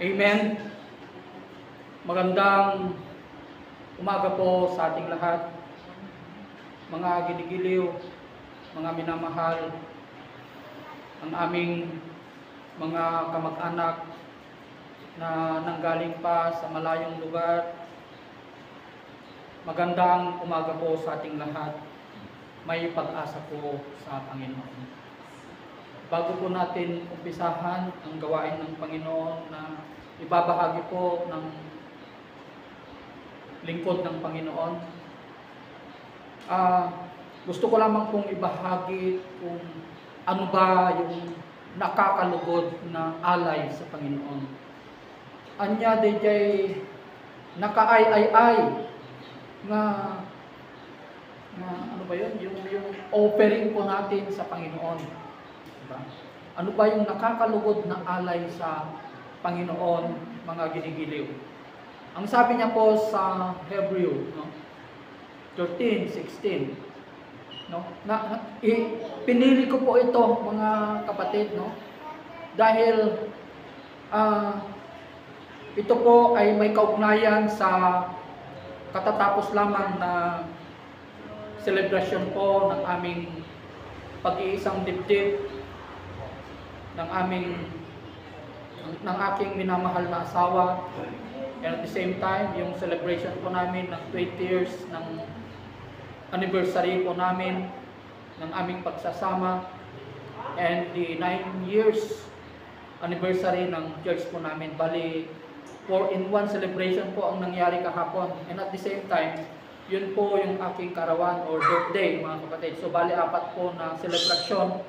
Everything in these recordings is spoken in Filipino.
Amen. Magandang umaga po sa ating lahat, mga ginigiliw, mga minamahal, ang aming mga kamag-anak na nanggaling pa sa malayong lugar. Magandang umaga po sa ating lahat. May pag-asa po sa Panginoon. Bago po natin umpisahan ang gawain ng Panginoon na ibabahagi po ng lingkod ng Panginoon, gusto ko lamang pong ibahagi kung ano ba yung nakakalugod na alay sa Panginoon. Anya DJ nakaay-ay-ay na ano ba yun? Yung offering po natin sa Panginoon. Diba? Ano ba yung nakakalugod na alay sa Panginoon, mga ginigiliw? Ang sabi niya po sa Hebrew, no? 13:16, no? Pinili ko po ito, mga kapatid, no? Dahil ito po ay may kaugnayan sa katatapos lamang na celebration po ng aming pag-iisang dibdib, ng aking minamahal na asawa, and at the same time yung celebration po namin ng 20 years ng anniversary po namin ng aming pagsasama, and the 9 years anniversary ng church po namin. Bali 4-in-1 celebration po ang nangyari kahapon, and at the same time yun po yung aking karawan or birthday, mga kapatid. So bali 4 po na celebration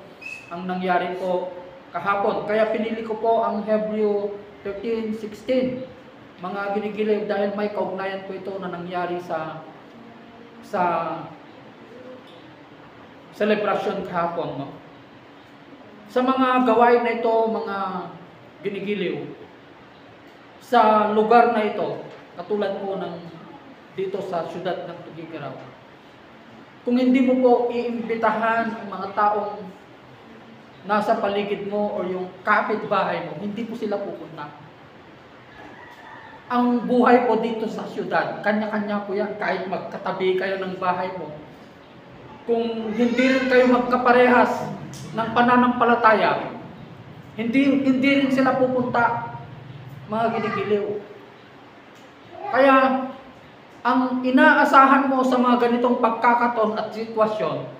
ang nangyari po kahapon. Kaya pinili ko po ang Hebrew 13:16, mga ginigiliw, dahil may kaugnayan po ito na nangyari sa celebration kahapon, no? Sa mga gawain na ito, mga ginigiliw, sa lugar na ito, katulad po ng dito sa siyudad ng Tugigaraw, kung hindi mo po iimbitahan ang mga taong nasa paligid mo o yung kapitbahay mo, hindi po sila pupunta. Ang buhay po dito sa siyudad, kanya-kanya po yan, kahit magkatabi kayo ng bahay mo. Kung hindi rin kayo magkaparehas ng pananampalataya, hindi rin sila pupunta, mga ginigiliw. Kaya, ang inaasahan mo sa mga ganitong pagkakataon at sitwasyon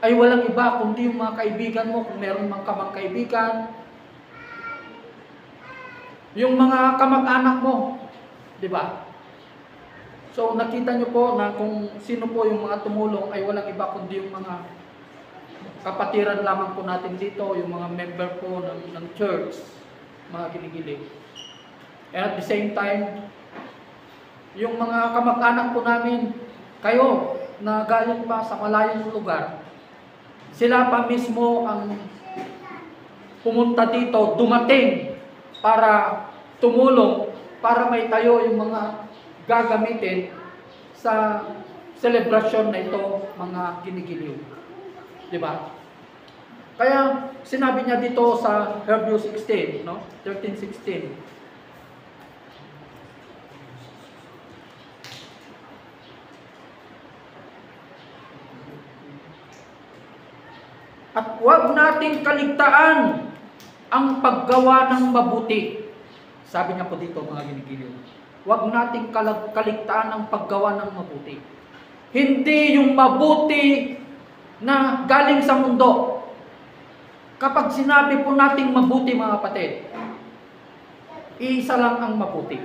ay walang iba kundi yung mga kaibigan mo, kung meron mang kamang kaibigan, yung mga kamag-anak mo, di ba? So nakita nyo po na kung sino po yung mga tumulong ay walang iba kundi yung mga kapatiran lamang po natin dito, yung mga member po ng church, mga ginigilig. And at the same time, yung mga kamag-anak po namin, kayo na galing pa sa malayong lugar, sila pa mismo ang pumunta dito, dumating para tumulong, para may tayo yung mga gagamitin sa celebration na ito, mga ginigiliw. Diba? Kaya sinabi niya dito sa Hebrew 16, no? 13:16. At huwag nating kaligtaan ang paggawa ng mabuti. Sabi niya po dito, mga ginigiliw. Huwag nating kaligtaan ang paggawa ng mabuti. Hindi yung mabuti na galing sa mundo. Kapag sinabi po nating mabuti, mga kapatid, iisa lang ang mabuti.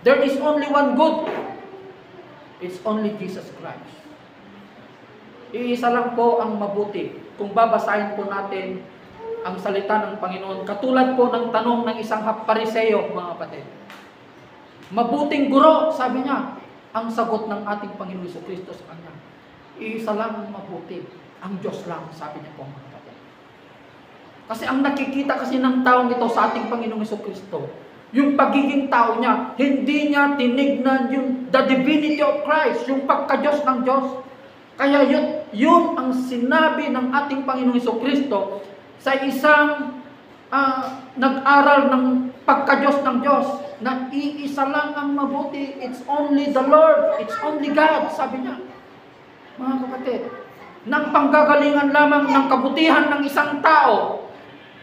There is only one good. It's only Jesus Christ. Iisa lang po ang mabuti. Kung babasahin po natin ang salita ng Panginoon, katulad po ng tanong ng isang Pariseo, mga kapatid. Mabuting guro, sabi niya, ang sagot ng ating Panginoon Jesucristo sa kanya. Iisa lang ang mabuti. Ang Diyos lang, sabi niya po, mga kapatid. Kasi ang nakikita kasi ng taong ito sa ating Panginoong Jesucristo, yung pagiging tao niya, hindi niya tinignan yung the divinity of Christ, yung pagka-Diyos ng Diyos. Kaya yun ang sinabi ng ating Panginoong Jesucristo sa isang nag-aral ng pagka-Diyos ng Diyos, na iisa lang ang mabuti, it's only the Lord, it's only God, sabi niya. Mga kapatid, ng panggagalingan lamang ng kabutihan ng isang tao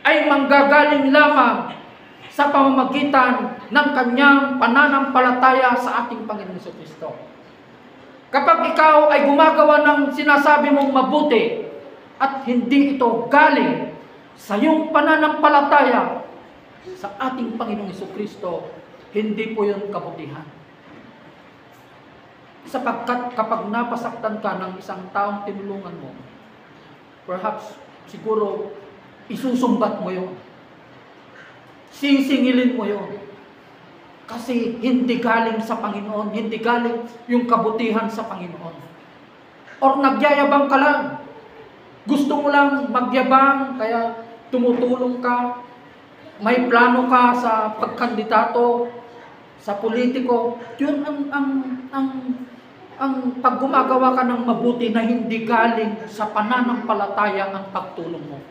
ay manggagaling lamang sa pamamagitan ng kanyang pananampalataya sa ating Panginoon Jesucristo. Kapag ikaw ay gumagawa ng sinasabi mong mabuti at hindi ito galing sa iyong pananampalataya sa ating Panginoong Jesucristo, hindi po yun kabutihan. Sapagkat kapag napasaktan ka ng isang taong tinulungan mo, perhaps, siguro, isusumbat mo yun. Sisingilin mo yun. Kasi hindi galing sa Panginoon, hindi galing yung kabutihan sa Panginoon. Or nagyayabang ka lang. Gusto mo lang magyabang, kaya tumutulong ka, may plano ka sa pagkandidato, sa politiko. Yun ang pag gumagawa ka ng mabuti na hindi galing sa pananampalataya ang pagtulong mo.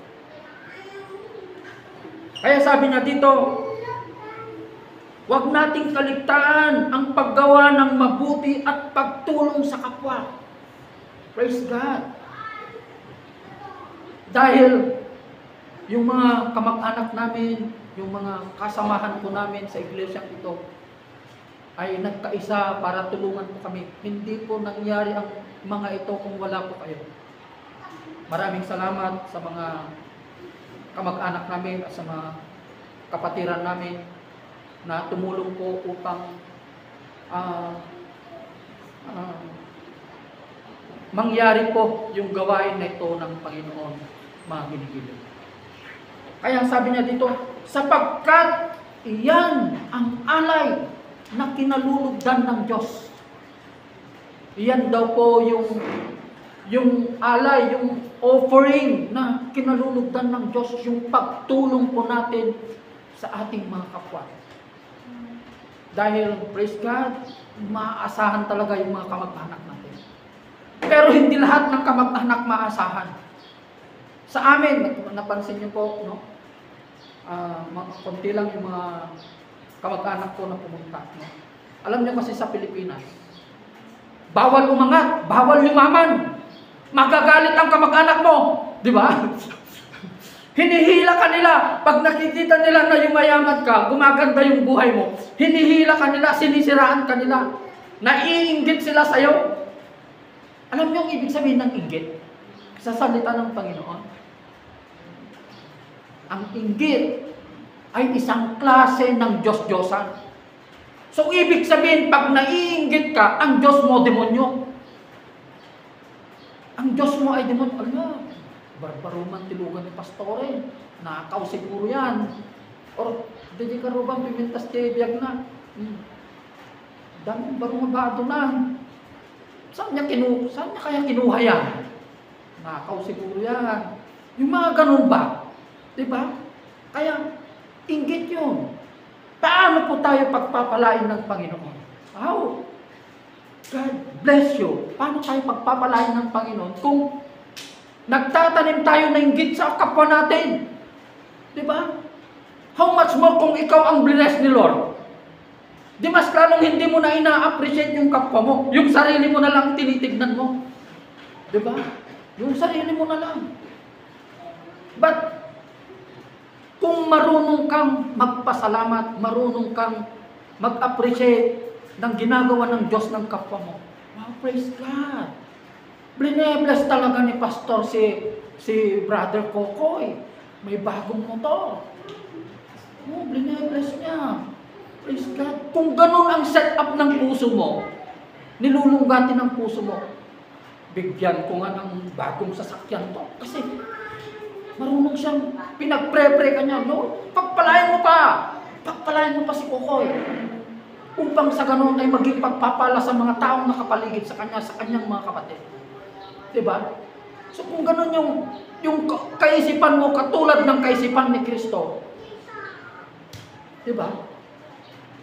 Kaya sabi niya dito, huwag nating kaligtaan ang paggawa ng mabuti at pagtulong sa kapwa. Praise God. Dahil yung mga kamag-anak namin, yung mga kasamahan po namin sa iglesia ito, ay nagkaisa para tulungan po kami. Hindi po nangyari ang mga ito kung wala po kayo. Maraming salamat sa mga kamag-anak namin at sa mga kapatiran namin na tumulong po upang mangyari po yung gawain na ito ng Panginoon, mga ginigilig. Kaya sabi niya dito, sapagkat iyan ang alay na kinalulugdan ng Diyos. Iyan daw po yung alay, yung offering na kinalulugdan ng Diyos, yung pagtulong po natin sa ating mga kapwa. Dahil, praise God, maaasahan talaga yung mga kamag-anak natin. Pero hindi lahat ng kamag-anak maasahan. Sa amin, napansin niyo po, no? Konti lang yung mga kamag-anak ko na pumunta. No? Alam niyo kasi sa Pilipinas, bawal umangat, bawal yumaman. Magagalit ang kamag-anak mo. Di ba? Hinihila ka nila. Pag nakikita nila na yumayaman ka, gumaganda yung buhay mo, hinihila ka nila, sinisiraan ka nila. Naiinggit sila sa'yo. Alam niyo ang ibig sabihin ng inggit? Sa salita ng Panginoon, ang inggit ay isang klase ng Diyos-Diyosan. So, ibig sabihin, pag naiinggit ka, ang Diyos mo, demonyo. Ang Diyos mo ay demonyo. Ala, barbaruman tilugan ni Pastore. Nakaw siguro yan. Or, hindi ka rubang pimintas tibiyag na. Daming barumabado na. Saan niya kaya kinuha yan? Nakaw siguro yan. Yung mga ganun ba? Diba? Kaya, inggit yun. Paano po tayo pagpapalain ng Panginoon? How? God bless you. Paano tayo pagpapalain ng Panginoon kung nagtatanim tayo ng inggit sa kapwa natin? Diba? How much more kung ikaw ang bless ni Lord? Di mas lalong hindi mo na ina-appreciate yung kapwa mo. Yung sarili mo na lang tinitignan mo. Diba? Yung sarili mo na lang. But, kung marunong kang magpasalamat, marunong kang mag-appreciate ng ginagawa ng Diyos ng kapwa mo, wow, praise God. Blinebless talaga ni Pastor si Brother Kokoy. May bagong motor. Oh, blinebless niya. Praise God. Kung ganun ang setup ng puso mo, nilulunggatin ng puso mo, bigyan ko nga ng bagong sasakyan to. Kasi marunong siyang pinag-pre-pre ka niya. No? Pagpalain mo pa. Pagpalain mo pa si Kokoy. Upang sa ganun ay maging pagpapala sa mga taong nakapaligid sa kanya, sa kanyang mga kapatid. Diba? So kung ganun yung kaisipan mo, katulad ng kaisipan ni Kristo, diba?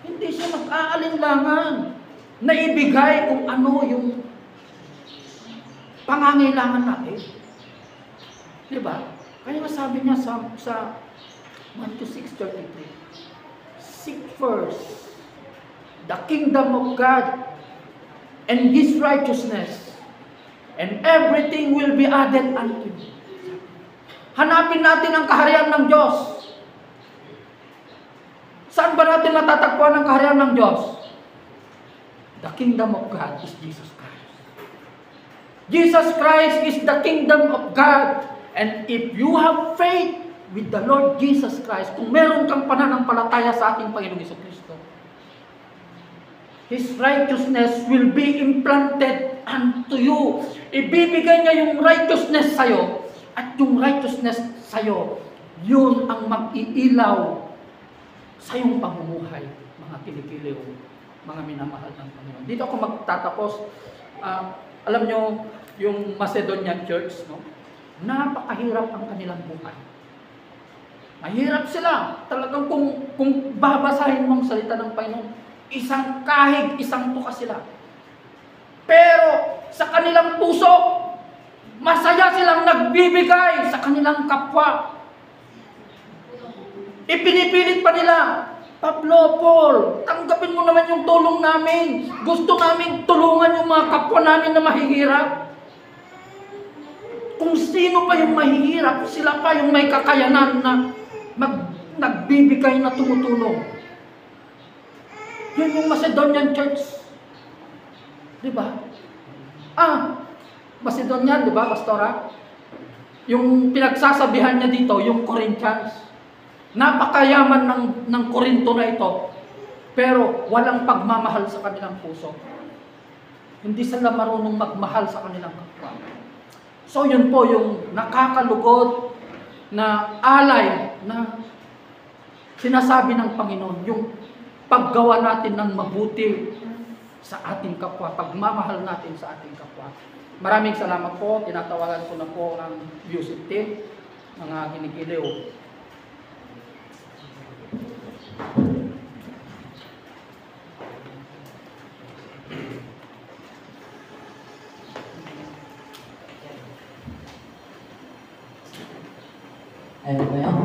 Hindi siya mag-aalinlangan na ibigay kung ano yung pangangailangan natin. Diba? Kaya sabi niya sa Matthew 6:33. Seek first the kingdom of God and His righteousness, and everything will be added unto you. Hanapin natin ang kaharian ng Diyos. Saan ba natin matatagpuan ang kaharian ng Diyos? The kingdom of God is Jesus Christ. Jesus Christ is the kingdom of God. And if you have faith with the Lord Jesus Christ, kung meron kang pananampalataya sa ating Panginoong Jesucristo, His righteousness will be implanted unto you. Ibibigay niya yung righteousness sa'yo, at yung righteousness sa'yo, yun ang mag-iilaw sa iyong pamumuhay, mga kinikiliw, mga minamahal ng Panginoon. Dito ako magtatapos. Alam nyo, yung Macedonian church, no? Napakahirap ang kanilang buhay. Mahirap sila. Talagang kung babasahin mo ang salita ng Panginoon, isang kahig, isang tuka sila. Pero sa kanilang puso, masaya silang nagbibigay sa kanilang kapwa. Ipinipilit pa nila, Pablo, Paul, tanggapin mo naman yung tulong namin. Gusto namin tulungan yung mga kapwa namin na mahihirap. Kung sino pa yung mahihirap, sila pa yung may kakayanan na nagbibigay na tumutulong. Yun yung Macedonian church. Diba? Macedonian, diba, Pastora? Yung pinagsasabihan niya dito, yung Corinthians. Napakayaman ng Korinto na ito, pero walang pagmamahal sa kanilang puso. Hindi sila marunong magmahal sa kanilang kapwa. So yun po yung nakakalugod na alay na sinasabi ng Panginoon, yung paggawa natin ng mabuti sa ating kapwa, pagmamahal natin sa ating kapwa. Maraming salamat po. Tinatawagan ko na po ang music team, mga kinikiliw. Ayaw ba yan?